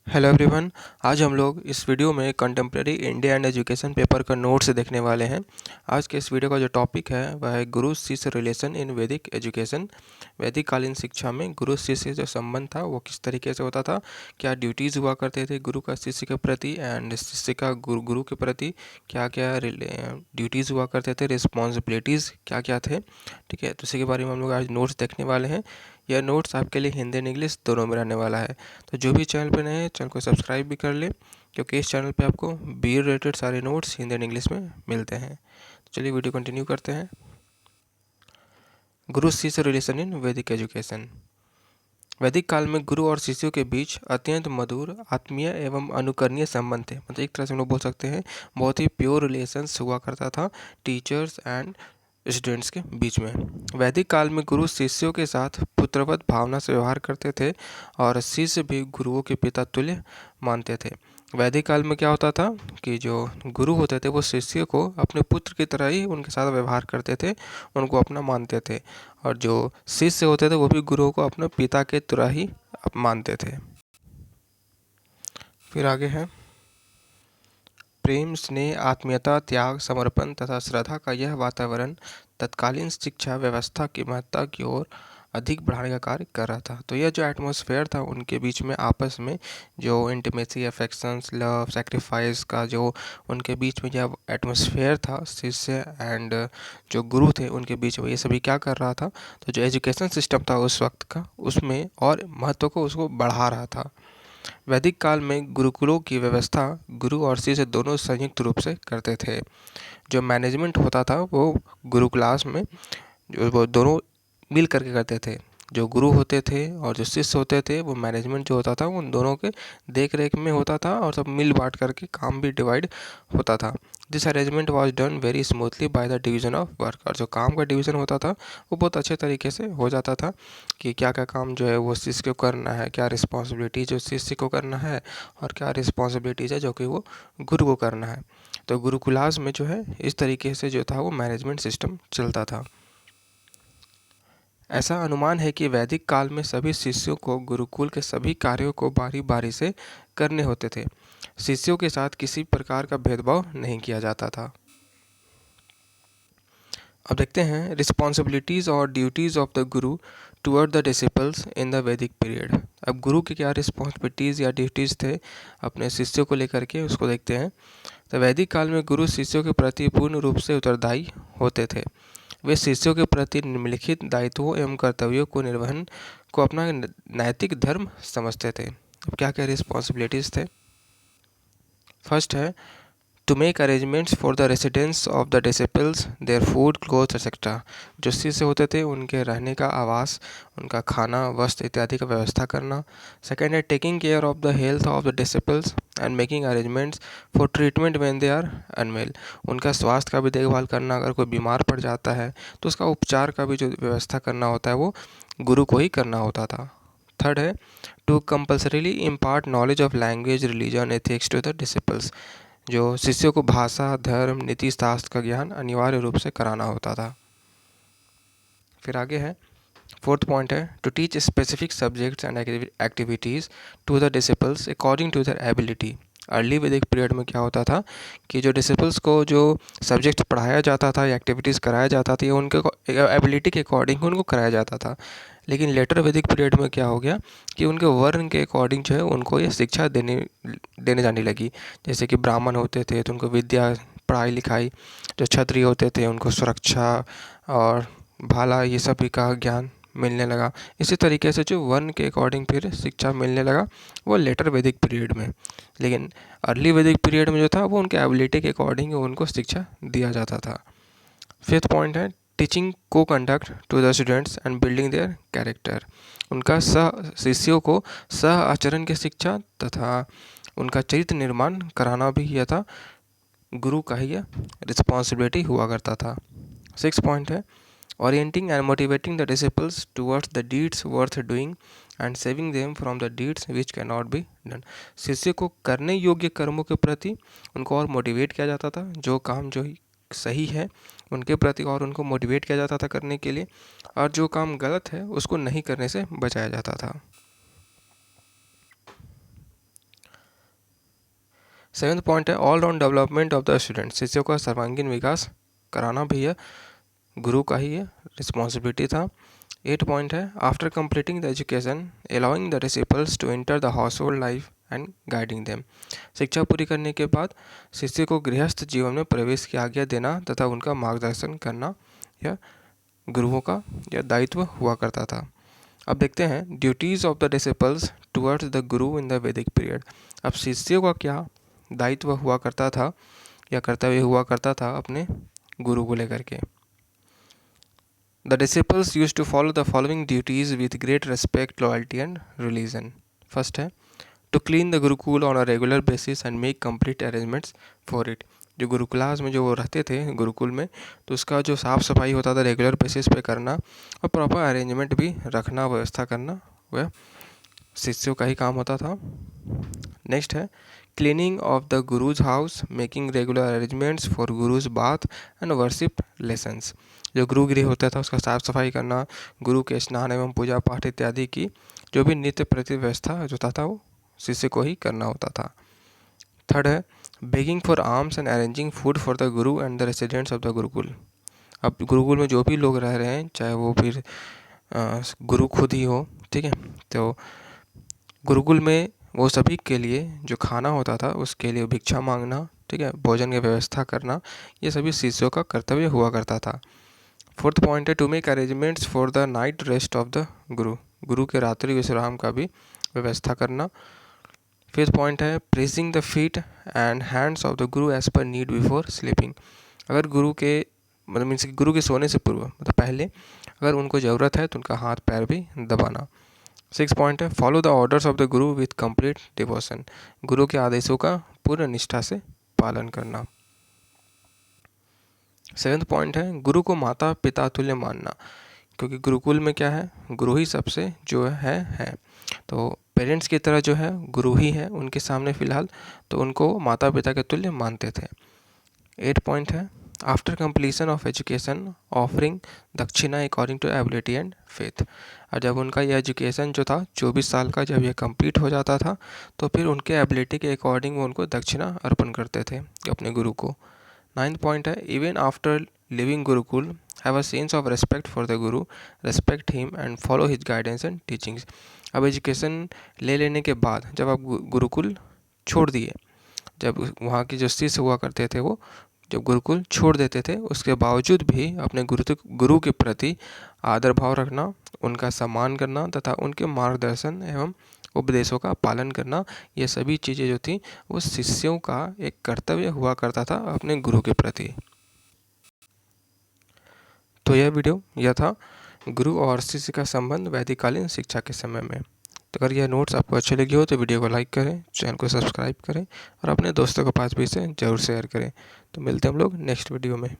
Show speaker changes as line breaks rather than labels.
Hello everyone. आज हम लोग इस वीडियो में contemporary India and education paper का नोट्स देखने वाले हैं। आज के इस वीडियो का जो टॉपिक है वह है गुरु शिष्य रिलेशन इन वैदिक एजुकेशन। वैदिक कालीन शिक्षा में गुरु शिष्य से जो संबंध था वो किस तरीके से होता था, क्या ड्यूटीज़ हुआ करते थे गुरु का शिष्य के प्रति एंड शिष्य का गुरु के प्रति क्या क्या ड्यूटीज़ हुआ करते थे, रिस्पॉन्सिबिलिटीज़ क्या क्या थे। ठीक है, तो इसी के बारे में हम लोग आज नोट्स देखने वाले हैं। यह नोट्स आपके लिए हिंदी एंड इंग्लिश दोनों में रहने वाला है। तो जो भी चैनल पे नए हैं चैनल को सब्सक्राइब भी कर ले, क्योंकि इस चैनल पे आपको बी रिलेटेड सारे नोट्स हिंदी एंड इंग्लिश में मिलते हैं। तो चलिए वीडियो कंटिन्यू करते हैं। गुरु शिष्य रिलेशन इन वैदिक एजुकेशन। वैदिक काल में गुरु और शिष्यों के बीच अत्यंत मधुर, आत्मीय एवं अनुकरणीय संबंध थे। मतलब एक तरह से हम लोग बोल सकते हैं बहुत ही प्योर रिलेशंस हुआ करता था टीचर्स एंड स्टूडेंट्स के बीच में। वैदिक काल में गुरु शिष्यों के साथ पुत्रवत भावना से व्यवहार करते थे और शिष्य भी गुरुओं के पिता तुल्य मानते थे। वैदिक काल में क्या होता था कि जो गुरु होते थे वो शिष्य को अपने पुत्र की तरह ही उनके साथ व्यवहार करते थे, उनको अपना मानते थे, और जो शिष्य होते थे वो भी गुरुओं को अपने पिता के तरह ही मानते थे। फिर आगे है प्रेम, स्नेह, आत्मीयता, त्याग, समर्पण तथा श्रद्धा का यह वातावरण तत्कालीन शिक्षा व्यवस्था की महत्ता की ओर अधिक बढ़ाने का कार्य कर रहा था। तो यह जो एटमॉस्फेयर था उनके बीच में आपस में जो इंटीमेसी, अफेक्शंस, लव, सेक्रीफाइस का जो उनके बीच में जो एटमॉस्फेयर था शिष्य एंड जो गुरु थे उनके बीच में, ये सभी क्या कर रहा था, तो जो एजुकेशन सिस्टम था उस वक्त का उसमें और महत्व को उसको बढ़ा रहा था। वैदिक काल में गुरुकुलों की व्यवस्था गुरु और शिष्य दोनों संयुक्त रूप से करते थे। जो मैनेजमेंट होता था वो गुरु क्लास में जो वो दोनों मिल करके करते थे। जो गुरु होते थे और जो शिष्य होते थे वो मैनेजमेंट जो होता था उन दोनों के देख रेख में होता था और सब मिल बांट करके काम भी डिवाइड होता था। This arrangement was done very smoothly by the division of work. और जो काम का डिवीज़न होता था वो बहुत अच्छे तरीके से हो जाता था कि क्या क्या काम जो है वो शिष्य को करना है, क्या रिस्पॉन्सिबिलिटी जो शिष्य को करना है और क्या रिस्पॉन्सिबिलिटीज़ है जो कि वो गुरु को करना है। तो गुरुकुलास में जो है इस तरीके से जो था वो मैनेजमेंट सिस्टम चलता था। ऐसा अनुमान है कि वैदिक काल में सभी शिष्यों को गुरुकुल के सभी कार्यों को बारी बारी से करने होते थे। शिष्यों के साथ किसी प्रकार का भेदभाव नहीं किया जाता था। अब देखते हैं रिस्पॉन्सिबिलिटीज़ और duties of the Guru toward the disciples in the वैदिक पीरियड। अब गुरु की क्या रिस्पॉन्सिबिलिटीज़ या ड्यूटीज़ थे अपने शिष्यों को लेकर के, उसको देखते हैं। तो वैदिक काल में गुरु शिष्यों के प्रति पूर्ण रूप से उत्तरदायी होते थे। वे शिष्यों के प्रति निम्नलिखित दायित्वों एवं कर्तव्यों को निर्वहन को अपना नैतिक धर्म समझते थे। अब क्या क्या रिस्पॉन्सिबिलिटीज़ थे। फर्स्ट है to make arrangements for the residence of the disciples, their food, clothes etcetera. जो शिष्य होते थे उनके रहने का आवास, उनका खाना, वस्त्र इत्यादि का व्यवस्था करना। सेकेंड है taking care of the health of the disciples and making arrangements for treatment when they are unwell. उनका स्वास्थ्य का भी देखभाल करना, अगर कोई बीमार पड़ जाता है तो उसका उपचार का भी जो व्यवस्था करना होता है वो गुरु को ही करना होता था। थर्ड है to compulsorily impart knowledge of language, religion, ethics to the disciples. जो शिष्यों को भाषा, धर्म, नीति शास्त्र का ज्ञान अनिवार्य रूप से कराना होता था। फिर आगे है फोर्थ पॉइंट है to teach specific subjects and activities to the disciples according to their ability. Early Vedic period में क्या होता था कि जो डिसिपल्स को जो सब्जेक्ट पढ़ाया जाता था या एक्टिविटीज़ कराया जाता था ये उनके एबिलिटी के अकॉर्डिंग उनको कराया जाता था। लेकिन लेटर वैदिक पीरियड में क्या हो गया कि उनके वर्ण के अकॉर्डिंग जो है उनको ये शिक्षा देने जाने लगी। जैसे कि ब्राह्मण होते थे तो उनको विद्या, पढ़ाई लिखाई, जो क्षत्रिय होते थे उनको सुरक्षा और भाला ये सभी का ज्ञान मिलने लगा। इसी तरीके से जो वर्ण के अकॉर्डिंग फिर शिक्षा मिलने लगा वो लेटर वैदिक पीरियड में। लेकिन अर्ली वैदिक पीरियड में जो था वो उनके एबिलिटी के अकॉर्डिंग उनको शिक्षा दिया जाता था। फिफ्थ पॉइंट है टीचिंग को conduct to the students and building their character. उनका शिष्यों को सह आचरण की शिक्षा तथा उनका चरित्र निर्माण कराना भी यह था गुरु का ही रिस्पॉन्सिबिलिटी हुआ करता था। सिक्स पॉइंट है orienting and motivating the disciples towards the deeds worth doing and saving them from the deeds which cannot be done। शिष्य को करने योग्य कर्मों के प्रति उनको और मोटिवेट किया जाता था, जो काम जो सही है उनके प्रति और उनको मोटिवेट किया जाता था करने के लिए, और जो काम गलत है उसको नहीं करने से बचाया जाता था। 7वां पॉइंट है all round development of the student, शिष्यों का सर्वांगीण विकास कराना भी है गुरु का ही रिस्पॉन्सिबिलिटी था। 8 पॉइंट है after completing the education allowing the disciples to enter the household life and guiding them, शिक्षा पूरी करने के बाद शिष्य को गृहस्थ जीवन में प्रवेश की आज्ञा देना तथा उनका मार्गदर्शन करना यह गुरुओं का यह दायित्व हुआ करता था। अब देखते हैं duties of the disciples towards the Guru in the वैदिक पीरियड। अब शिष्यों का क्या दायित्व हुआ करता था या कर्तव्य हुआ करता था अपने गुरु को लेकर के। The disciples used to follow the following duties with great respect, loyalty and religion. First है to clean the Gurukul on a regular basis and make complete arrangements for it. जो गुरुकुलास में जो वो रहते थे गुरुकुल में, तो उसका जो साफ़ सफाई होता था रेगुलर बेसिस पे करना और प्रॉपर अरेंजमेंट भी रखना, व्यवस्था करना, वह शिष्यों का ही काम होता था। नेक्स्ट है cleaning of the guru's house, making regular arrangements for guru's bath and worship lessons. जो गुरु गृह होता था उसका साफ सफाई करना, गुरु के स्नान एवं पूजा पाठ इत्यादि की जो भी नित्य प्रति व्यवस्था जो था वो शिष्य को ही करना होता था। थर्ड है begging for arms and arranging food for the guru and the residents of the gurukul. अब गुरुकुल में जो भी लोग रह रहे हैं, चाहे वो फिर गुरु खुद ही हो, ठीक है, तो गुरुकुल में वो सभी के लिए जो खाना होता था उसके लिए भिक्षा मांगना, ठीक है, भोजन की व्यवस्था करना, ये सभी शिष्यों का कर्तव्य हुआ करता था। फोर्थ पॉइंट है to make arrangements for the night rest of the guru, guru के रात्रि विश्राम का भी व्यवस्था करना। फिफ्थ पॉइंट है pressing the feet and hands of the guru as per need before sleeping. अगर गुरु के मतलब मीन्स गुरु के सोने से पूर्व मतलब पहले अगर उनको ज़रूरत है तो उनका हाथ पैर भी दबाना। 6 पॉइंट है follow the orders of the Guru with complete devotion, गुरु के आदेशों का पूर्ण निष्ठा से पालन करना। 7वां पॉइंट है गुरु को माता पिता तुल्य मानना, क्योंकि गुरुकुल में क्या है, गुरु ही सबसे जो है तो पेरेंट्स की तरह जो है गुरु ही है उनके सामने फ़िलहाल, तो उनको माता पिता के तुल्य मानते थे। 8 पॉइंट है after completion of education offering dakshina according to ability and faith. और जब उनका यह एजुकेशन जो था 24 साल का जब यह कंप्लीट हो जाता था तो फिर उनके एबिलिटी के अकॉर्डिंग वो उनको दक्षिणा अर्पण करते थे अपने गुरु को। 9 पॉइंट है even after living gurukul have a sense of respect for the guru, respect him and follow his guidance and teachings. अब एजुकेशन ले लेने के बाद जब आप गुरुकुल छोड़ दिए, जब वहाँ के जो शिष्य हुआ करते थे वो जब गुरुकुल छोड़ देते थे, उसके बावजूद भी अपने गुरु के प्रति आदर भाव रखना, उनका सम्मान करना तथा उनके मार्गदर्शन एवं उपदेशों का पालन करना, ये सभी चीज़ें जो थी वो शिष्यों का एक कर्तव्य हुआ करता था अपने गुरु के प्रति। तो यह वीडियो यह था गुरु और शिष्य का संबंध वैदिककालीन शिक्षा के समय में। तो अगर यह नोट्स आपको अच्छे लगे हो तो वीडियो को लाइक करें, चैनल को सब्सक्राइब करें और अपने दोस्तों के पास भी इसे ज़रूर शेयर करें। तो मिलते हैं हम लोग नेक्स्ट वीडियो में।